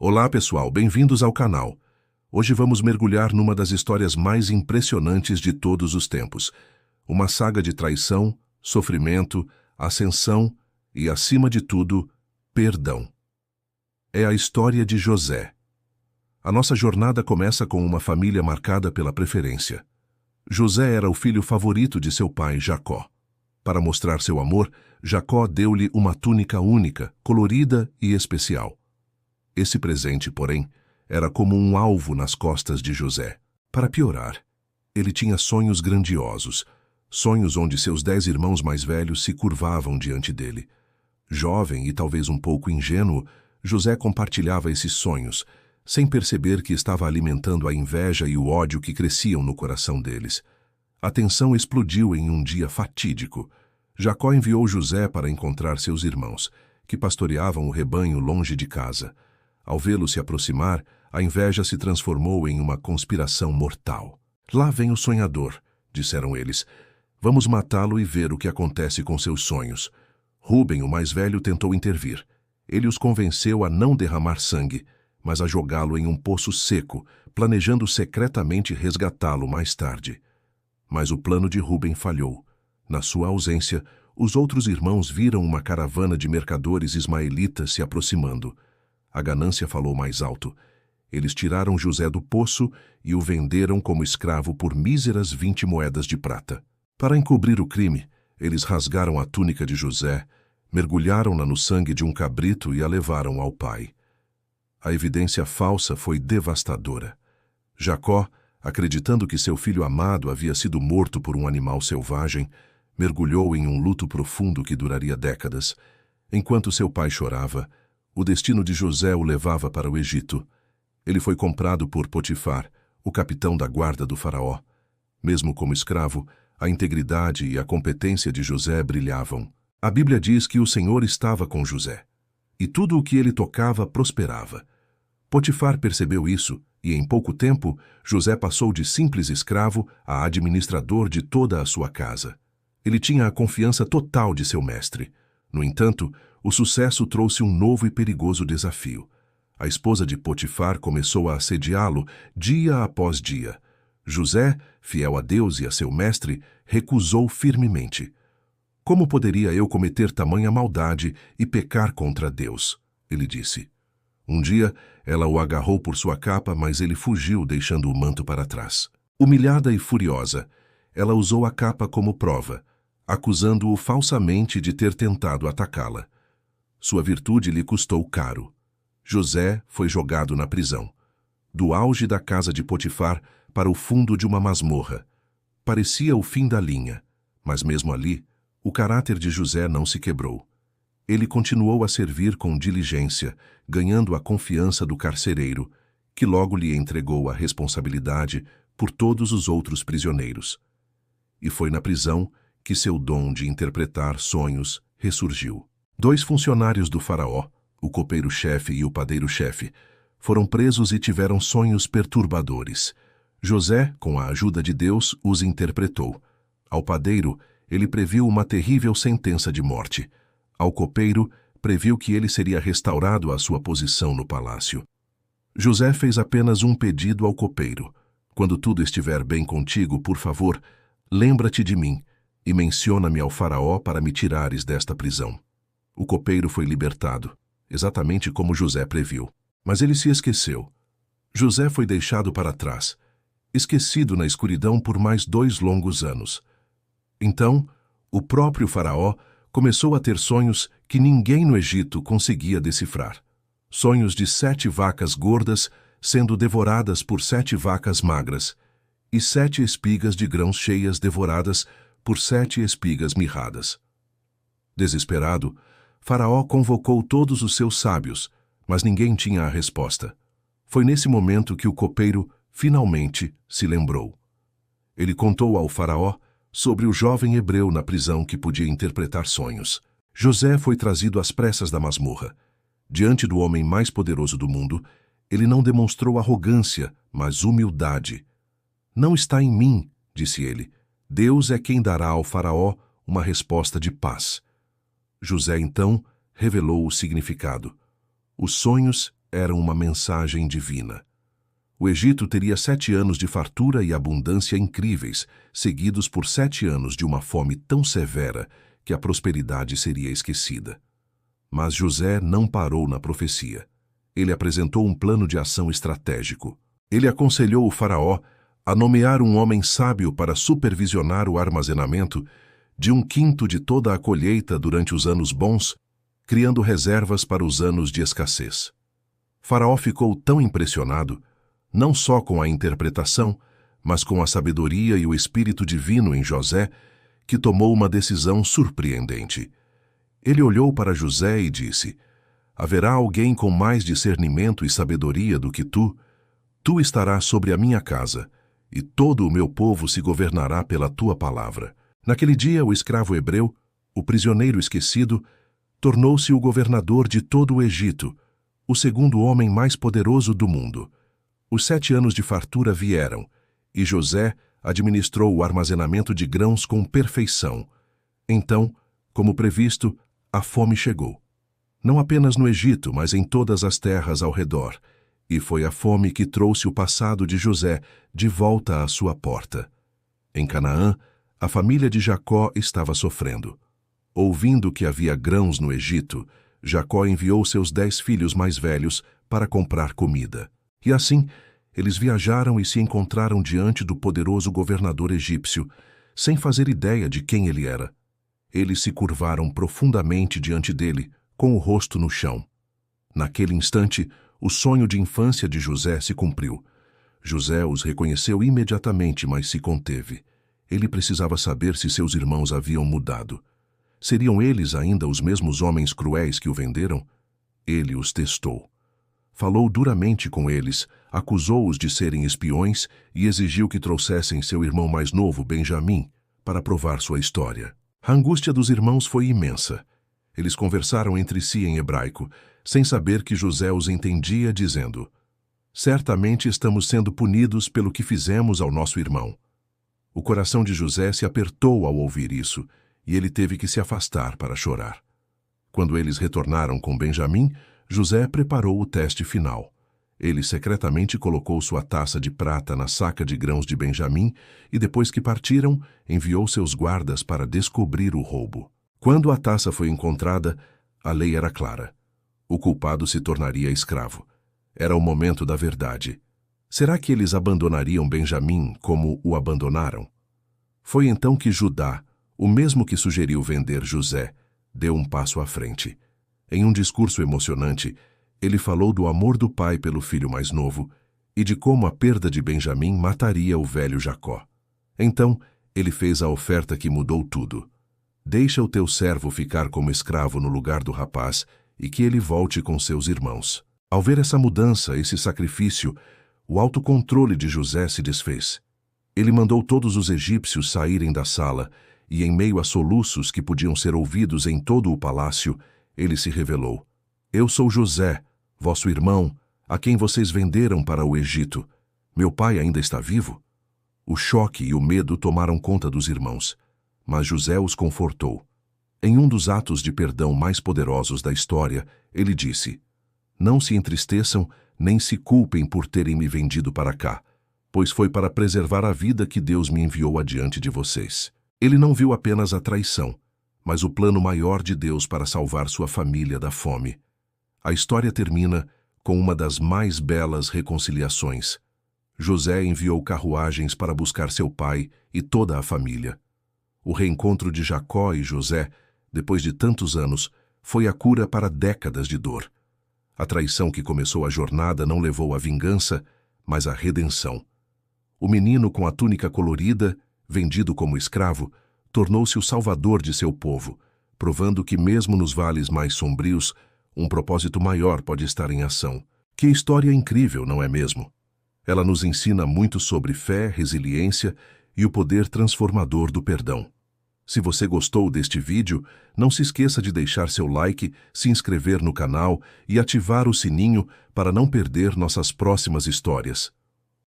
Olá pessoal, bem-vindos ao canal. Hoje vamos mergulhar numa das histórias mais impressionantes de todos os tempos. Uma saga de traição, sofrimento, ascensão e, acima de tudo, perdão. É a história de José. A nossa jornada começa com uma família marcada pela preferência. José era o filho favorito de seu pai, Jacó. Para mostrar seu amor, Jacó deu-lhe uma túnica única, colorida e especial. Esse presente, porém, era como um alvo nas costas de José. Para piorar, ele tinha sonhos grandiosos, sonhos onde seus 10 irmãos mais velhos se curvavam diante dele. Jovem e talvez um pouco ingênuo, José compartilhava esses sonhos, sem perceber que estava alimentando a inveja e o ódio que cresciam no coração deles. A tensão explodiu em um dia fatídico. Jacó enviou José para encontrar seus irmãos, que pastoreavam o rebanho longe de casa. Ao vê-lo se aproximar, a inveja se transformou em uma conspiração mortal. "Lá vem o sonhador", disseram eles. "Vamos matá-lo e ver o que acontece com seus sonhos." Rúben, o mais velho, tentou intervir. Ele os convenceu a não derramar sangue, mas a jogá-lo em um poço seco, planejando secretamente resgatá-lo mais tarde. Mas o plano de Rúben falhou. Na sua ausência, os outros irmãos viram uma caravana de mercadores ismaelitas se aproximando. A ganância falou mais alto. Eles tiraram José do poço e o venderam como escravo por míseras 20 moedas de prata. Para encobrir o crime, eles rasgaram a túnica de José, mergulharam-na no sangue de um cabrito e a levaram ao pai. A evidência falsa foi devastadora. Jacó, acreditando que seu filho amado havia sido morto por um animal selvagem, mergulhou em um luto profundo que duraria décadas. Enquanto seu pai chorava, o destino de José o levava para o Egito. Ele foi comprado por Potifar, o capitão da guarda do faraó. Mesmo como escravo, a integridade e a competência de José brilhavam. A Bíblia diz que o Senhor estava com José, e tudo o que ele tocava prosperava. Potifar percebeu isso, e em pouco tempo, José passou de simples escravo a administrador de toda a sua casa. Ele tinha a confiança total de seu mestre. No entanto, o sucesso trouxe um novo e perigoso desafio. A esposa de Potifar começou a assediá-lo dia após dia. José, fiel a Deus e a seu mestre, recusou firmemente. "Como poderia eu cometer tamanha maldade e pecar contra Deus?" ele disse. Um dia, ela o agarrou por sua capa, mas ele fugiu, deixando o manto para trás. Humilhada e furiosa, ela usou a capa como prova, acusando-o falsamente de ter tentado atacá-la. Sua virtude lhe custou caro. José foi jogado na prisão, do auge da casa de Potifar para o fundo de uma masmorra. Parecia o fim da linha, mas mesmo ali, o caráter de José não se quebrou. Ele continuou a servir com diligência, ganhando a confiança do carcereiro, que logo lhe entregou a responsabilidade por todos os outros prisioneiros. E foi na prisão que seu dom de interpretar sonhos ressurgiu. 2 funcionários do faraó, o copeiro-chefe e o padeiro-chefe, foram presos e tiveram sonhos perturbadores. José, com a ajuda de Deus, os interpretou. Ao padeiro, ele previu uma terrível sentença de morte. Ao copeiro, previu que ele seria restaurado à sua posição no palácio. José fez apenas um pedido ao copeiro: "Quando tudo estiver bem contigo, por favor, lembra-te de mim e menciona-me ao faraó para me tirares desta prisão." O copeiro foi libertado, exatamente como José previu. Mas ele se esqueceu. José foi deixado para trás, esquecido na escuridão por mais 2 longos anos. Então, o próprio faraó começou a ter sonhos que ninguém no Egito conseguia decifrar. Sonhos de 7 vacas gordas sendo devoradas por 7 vacas magras, e 7 espigas de grãos cheias devoradas por 7 espigas mirradas. Desesperado, Faraó convocou todos os seus sábios, mas ninguém tinha a resposta. Foi nesse momento que o copeiro finalmente se lembrou. Ele contou ao faraó sobre o jovem hebreu na prisão que podia interpretar sonhos. José foi trazido às pressas da masmorra. Diante do homem mais poderoso do mundo, ele não demonstrou arrogância, mas humildade. "Não está em mim", disse ele. "Deus é quem dará ao faraó uma resposta de paz." José, então, revelou o significado. Os sonhos eram uma mensagem divina. O Egito teria 7 anos de fartura e abundância incríveis, seguidos por 7 anos de uma fome tão severa que a prosperidade seria esquecida. Mas José não parou na profecia. Ele apresentou um plano de ação estratégico. Ele aconselhou o faraó a nomear um homem sábio para supervisionar o armazenamento de 1/5 de toda a colheita durante os anos bons, criando reservas para os anos de escassez. Faraó ficou tão impressionado, não só com a interpretação, mas com a sabedoria e o espírito divino em José, que tomou uma decisão surpreendente. Ele olhou para José e disse: haverá alguém com mais discernimento e sabedoria do que tu? Tu estarás sobre a minha casa, e todo o meu povo se governará pela tua palavra. Naquele dia, o escravo hebreu, o prisioneiro esquecido, tornou-se o governador de todo o Egito, o segundo homem mais poderoso do mundo. Os 7 anos de fartura vieram, e José administrou o armazenamento de grãos com perfeição. Então, como previsto, a fome chegou. Não apenas no Egito, mas em todas as terras ao redor. E foi a fome que trouxe o passado de José de volta à sua porta. Em Canaã, a família de Jacó estava sofrendo. Ouvindo que havia grãos no Egito, Jacó enviou seus 10 filhos mais velhos para comprar comida. E assim, eles viajaram e se encontraram diante do poderoso governador egípcio, sem fazer ideia de quem ele era. Eles se curvaram profundamente diante dele, com o rosto no chão. Naquele instante, o sonho de infância de José se cumpriu. José os reconheceu imediatamente, mas se conteve. Ele precisava saber se seus irmãos haviam mudado. Seriam eles ainda os mesmos homens cruéis que o venderam? Ele os testou. Falou duramente com eles, acusou-os de serem espiões e exigiu que trouxessem seu irmão mais novo, Benjamim, para provar sua história. A angústia dos irmãos foi imensa. Eles conversaram entre si em hebraico, sem saber que José os entendia, dizendo: certamente estamos sendo punidos pelo que fizemos ao nosso irmão. O coração de José se apertou ao ouvir isso, e ele teve que se afastar para chorar. Quando eles retornaram com Benjamim, José preparou o teste final. Ele secretamente colocou sua taça de prata na saca de grãos de Benjamim e, depois que partiram, enviou seus guardas para descobrir o roubo. Quando a taça foi encontrada, a lei era clara. O culpado se tornaria escravo. Era o momento da verdade. Será que eles abandonariam Benjamim como o abandonaram? Foi então que Judá, o mesmo que sugeriu vender José, deu um passo à frente. Em um discurso emocionante, ele falou do amor do pai pelo filho mais novo e de como a perda de Benjamim mataria o velho Jacó. Então, ele fez a oferta que mudou tudo. Deixa o teu servo ficar como escravo no lugar do rapaz e que ele volte com seus irmãos. Ao ver essa mudança, esse sacrifício, o autocontrole de José se desfez. Ele mandou todos os egípcios saírem da sala e, em meio a soluços que podiam ser ouvidos em todo o palácio, ele se revelou: eu sou José, vosso irmão, a quem vocês venderam para o Egito. Meu pai ainda está vivo? O choque e o medo tomaram conta dos irmãos, mas José os confortou. Em um dos atos de perdão mais poderosos da história, ele disse: não se entristeçam nem se culpem por terem me vendido para cá, pois foi para preservar a vida que Deus me enviou adiante de vocês. Ele não viu apenas a traição, mas o plano maior de Deus para salvar sua família da fome. A história termina com uma das mais belas reconciliações. José enviou carruagens para buscar seu pai e toda a família. O reencontro de Jacó e José, depois de tantos anos, foi a cura para décadas de dor. A traição que começou a jornada não levou à vingança, mas à redenção. O menino com a túnica colorida, vendido como escravo, tornou-se o salvador de seu povo, provando que mesmo nos vales mais sombrios, um propósito maior pode estar em ação. Que história incrível, não é mesmo? Ela nos ensina muito sobre fé, resiliência e o poder transformador do perdão. Se você gostou deste vídeo, não se esqueça de deixar seu like, se inscrever no canal e ativar o sininho para não perder nossas próximas histórias.